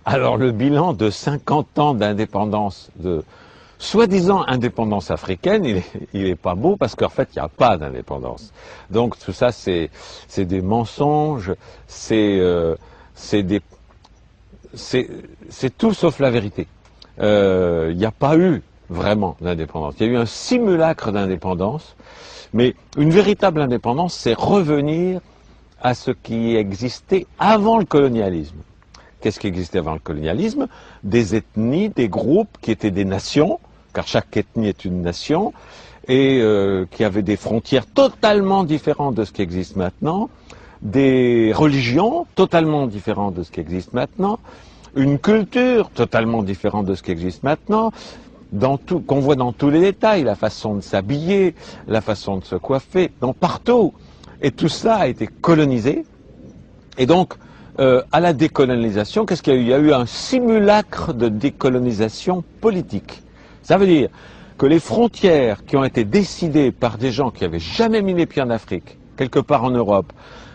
Alors le bilan de 50 ans d'indépendance, de soi-disant indépendance africaine, il est pas beau parce qu'en fait il n'y a pas d'indépendance. Donc tout ça c'est des mensonges, c'est tout sauf la vérité. Il n'y a pas eu vraiment d'indépendance. Il y a eu un simulacre d'indépendance, mais une véritable indépendance, c'est revenir à ce qui existait avant le colonialisme. Qu'est-ce qui existait avant le colonialisme? Des ethnies, des groupes qui étaient des nations, car chaque ethnie est une nation, et qui avaient des frontières totalement différentes de ce qui existe maintenant, des religions totalement différentes de ce qui existe maintenant, une culture totalement différente de ce qui existe maintenant, qu'on voit dans tous les détails, la façon de s'habiller, la façon de se coiffer, partout. Et tout ça a été colonisé. Et donc, à la décolonisation, qu'est-ce qu'il y a eu? Il y a eu un simulacre de décolonisation politique. Ça veut dire que les frontières qui ont été décidées par des gens qui n'avaient jamais mis les pieds en Afrique, quelque part en Europe,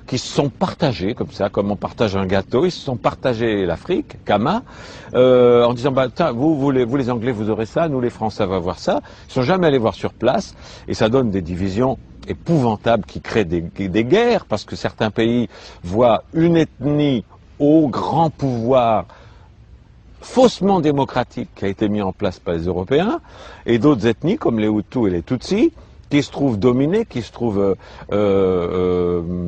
qui se sont partagés, comme ça, comme on partage un gâteau, ils se sont partagés l'Afrique, Kama, en disant, bah, tiens, vous les Anglais, vous aurez ça, nous les Français, on va voir ça. Ils ne sont jamais allés voir sur place, et ça donne des divisions épouvantables qui créent des guerres, parce que certains pays voient une ethnie au grand pouvoir faussement démocratique qui a été mis en place par les Européens, et d'autres ethnies, comme les Hutus et les Tutsis, qui se trouvent dominés, qui se trouvent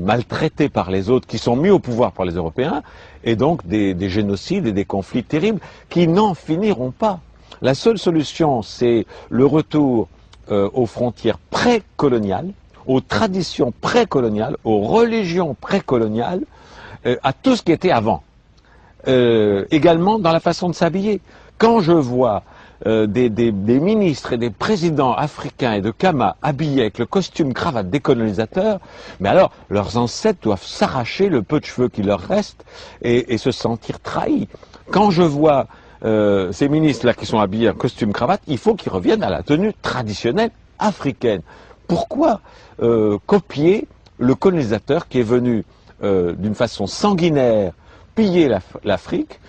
maltraités par les autres, qui sont mis au pouvoir par les Européens, et donc des génocides et des conflits terribles qui n'en finiront pas. La seule solution, c'est le retour aux frontières précoloniales, aux traditions précoloniales, aux religions précoloniales, à tout ce qui était avant. Également dans la façon de s'habiller. Quand je vois des ministres et des présidents africains et de Kama habillés avec le costume cravate des colonisateurs, mais alors leurs ancêtres doivent s'arracher le peu de cheveux qui leur reste et se sentir trahis. Quand je vois ces ministres-là qui sont habillés en costume cravate, il faut qu'ils reviennent à la tenue traditionnelle africaine. Pourquoi copier le colonisateur qui est venu d'une façon sanguinaire piller l'Afrique,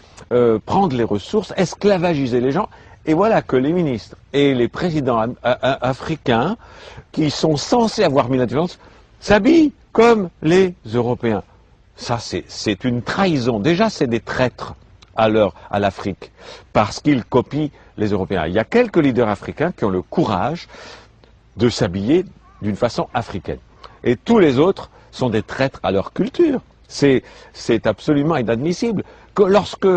prendre les ressources, esclavagiser les gens? Et voilà que les ministres et les présidents africains, qui sont censés avoir mis l'indépendance, s'habillent comme les Européens. Ça, c'est une trahison. Déjà, c'est des traîtres à l'Afrique, parce qu'ils copient les Européens. Il y a quelques leaders africains qui ont le courage de s'habiller d'une façon africaine. Et tous les autres sont des traîtres à leur culture. C'est absolument inadmissible. Que lorsque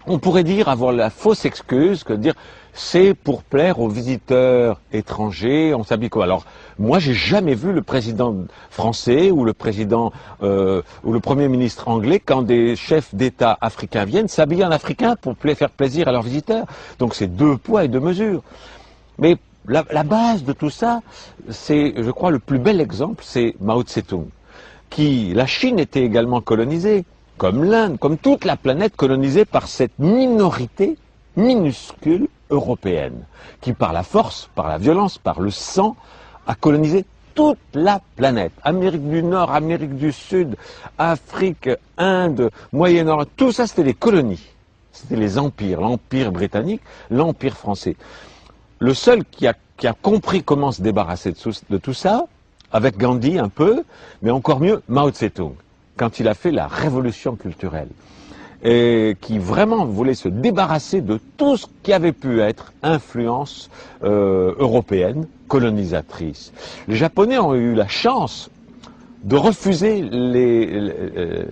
on pourrait dire, avoir la fausse excuse, que dire c'est pour plaire aux visiteurs étrangers, on s'habille quoi? Alors, moi, j'ai jamais vu le président français ou le président ou le premier ministre anglais, quand des chefs d'État africains viennent, s'habiller en africain pour faire plaisir à leurs visiteurs. Donc, c'est deux poids et deux mesures. Mais la base de tout ça, c'est, je crois, le plus bel exemple, c'est Mao Tse-tung. La Chine était également colonisée, comme l'Inde, comme toute la planète colonisée par cette minorité minuscule européenne, qui par la force, par la violence, par le sang, a colonisé toute la planète. Amérique du Nord, Amérique du Sud, Afrique, Inde, Moyen-Orient, tout ça c'était des colonies. C'était les empires, l'empire britannique, l'empire français. Le seul qui a compris comment se débarrasser de tout ça, avec Gandhi un peu, mais encore mieux Mao Tse-tung, quand il a fait la révolution culturelle, et qui vraiment voulait se débarrasser de tout ce qui avait pu être influence européenne, colonisatrice. Les Japonais ont eu la chance de refuser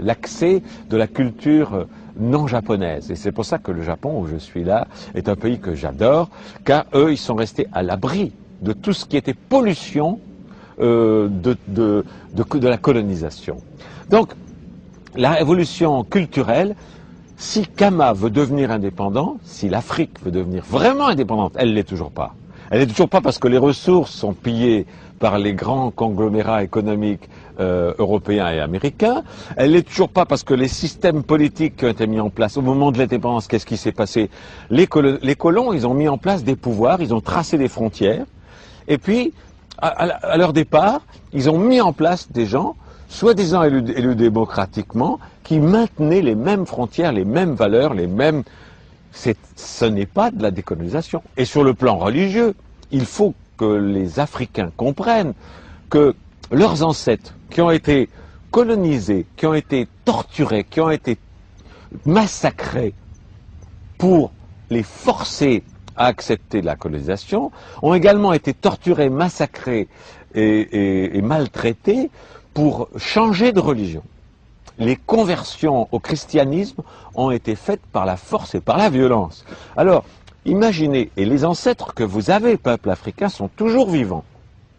l'accès de la culture non japonaise. Et c'est pour ça que le Japon, où je suis là, est un pays que j'adore, car eux, ils sont restés à l'abri de tout ce qui était pollution de la colonisation. Donc, la révolution culturelle, si Kama veut devenir indépendant, si l'Afrique veut devenir vraiment indépendante, elle ne l'est toujours pas. Elle n'est toujours pas parce que les ressources sont pillées par les grands conglomérats économiques européens et américains. Elle n'est toujours pas parce que les systèmes politiques qui ont été mis en place au moment de l'indépendance, qu'est-ce qui s'est passé? Les colons, ils ont mis en place des pouvoirs, ils ont tracé des frontières, et puis, à leur départ, ils ont mis en place des gens soi-disant élus démocratiquement, qui maintenaient les mêmes frontières, les mêmes valeurs, les mêmes... Ce n'est pas de la décolonisation. Et sur le plan religieux, il faut que les Africains comprennent que leurs ancêtres, qui ont été colonisés, qui ont été torturés, qui ont été massacrés pour les forcer à accepter la colonisation, ont également été torturés, massacrés et maltraités pour changer de religion. Les conversions au christianisme ont été faites par la force et par la violence. Alors, imaginez, et les ancêtres que vous avez, peuple africain, sont toujours vivants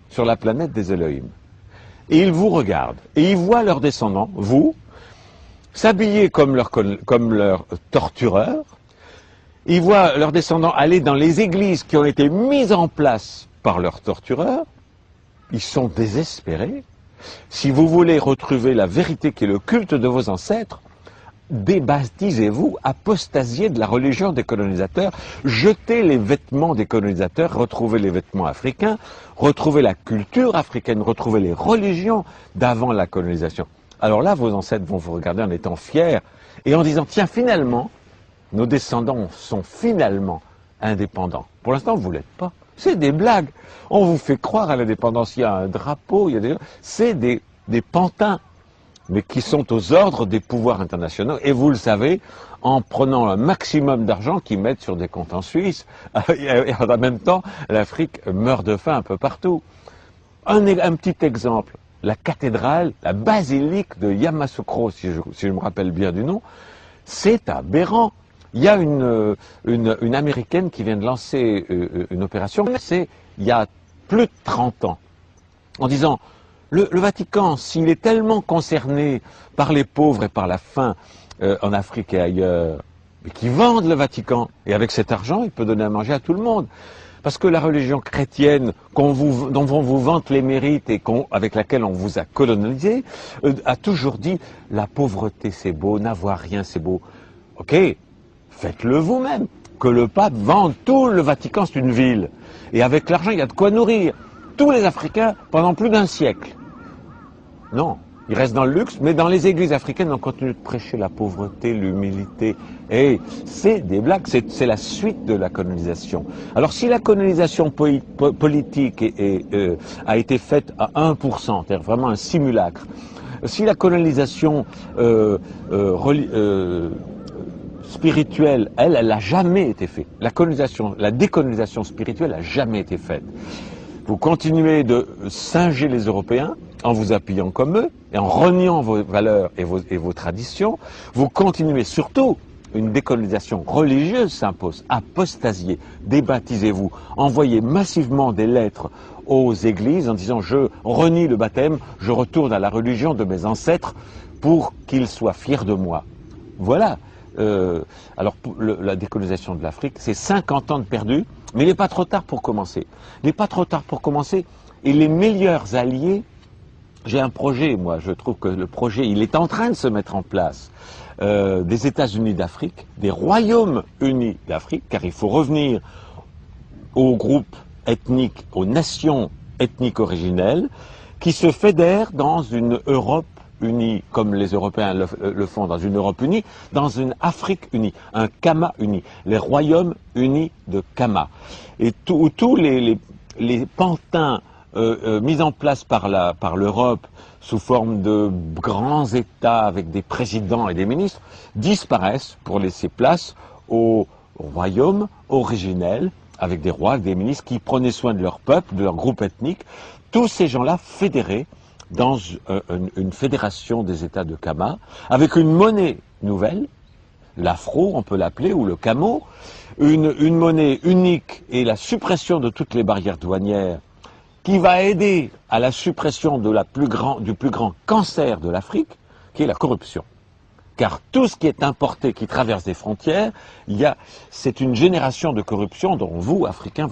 sur la planète des Elohim. Et ils vous regardent, et ils voient leurs descendants, vous, s'habiller comme leurs tortureurs. Ils voient leurs descendants aller dans les églises qui ont été mises en place par leurs tortureurs. Ils sont désespérés. Si vous voulez retrouver la vérité qui est le culte de vos ancêtres, débaptisez-vous, apostasiez de la religion des colonisateurs, jetez les vêtements des colonisateurs, retrouvez les vêtements africains, retrouvez la culture africaine, retrouvez les religions d'avant la colonisation. Alors là, vos ancêtres vont vous regarder en étant fiers et en disant, tiens, finalement, nos descendants sont finalement indépendants. Pour l'instant, vous ne l'êtes pas. C'est des blagues. On vous fait croire à l'indépendance. Il y a un drapeau, il y a des... C'est des pantins, mais qui sont aux ordres des pouvoirs internationaux. Et vous le savez, en prenant un maximum d'argent qu'ils mettent sur des comptes en Suisse. Et en même temps, l'Afrique meurt de faim un peu partout. Un petit exemple. La cathédrale, la basilique de Yamoussoukro, si je me rappelle bien du nom, c'est aberrant. Il y a une Américaine qui vient de lancer une opération, c'est il y a plus de 30 ans, en disant, le Vatican, s'il est tellement concerné par les pauvres et par la faim en Afrique et ailleurs, mais qu'ils vendent le Vatican, et avec cet argent, il peut donner à manger à tout le monde. Parce que la religion chrétienne, dont on vous vante les mérites et avec laquelle on vous a colonisé, a toujours dit, la pauvreté c'est beau, n'avoir rien c'est beau. Ok, faites-le vous-même. Que le pape vende tout le Vatican, c'est une ville. Et avec l'argent, il y a de quoi nourrir tous les Africains pendant plus d'un siècle. Non, ils restent dans le luxe, mais dans les églises africaines, on continue de prêcher la pauvreté, l'humilité. Et c'est des blagues, c'est la suite de la colonisation. Alors si la colonisation politique a été faite à 1%, c'est-à-dire vraiment un simulacre, si la colonisation spirituelle, elle n'a jamais été faite. La décolonisation spirituelle n'a jamais été faite. Vous continuez de singer les Européens en vous appuyant comme eux et en reniant vos valeurs et vos traditions. Vous continuez surtout, une décolonisation religieuse s'impose. Apostasiez, débaptisez-vous, envoyez massivement des lettres aux églises en disant je renie le baptême, je retourne à la religion de mes ancêtres pour qu'ils soient fiers de moi. Voilà. Alors la décolonisation de l'Afrique, c'est 50 ans de perdu, mais il n'est pas trop tard pour commencer. Il n'est pas trop tard pour commencer. Et les meilleurs alliés, j'ai un projet, moi, je trouve que le projet, il est en train de se mettre en place, des États-Unis d'Afrique, des Royaumes unis d'Afrique, car il faut revenir aux groupes ethniques, aux nations ethniques originelles, qui se fédèrent dans une Europe unie, comme les Européens le font, dans une Europe unie, dans une Afrique unie, un Kama uni, les royaumes unis de Kama. Et tous les pantins mis en place par l'Europe sous forme de grands États avec des présidents et des ministres disparaissent pour laisser place aux royaumes originels avec des rois, avec des ministres qui prenaient soin de leur peuple, de leur groupe ethnique. Tous ces gens-là fédérés dans une fédération des États de Kama, avec une monnaie nouvelle, l'afro, on peut l'appeler, ou le camo, une monnaie unique et la suppression de toutes les barrières douanières qui va aider à la suppression du plus grand cancer de l'Afrique, qui est la corruption. Car tout ce qui est importé, qui traverse des frontières, c'est une génération de corruption dont vous, Africains, vous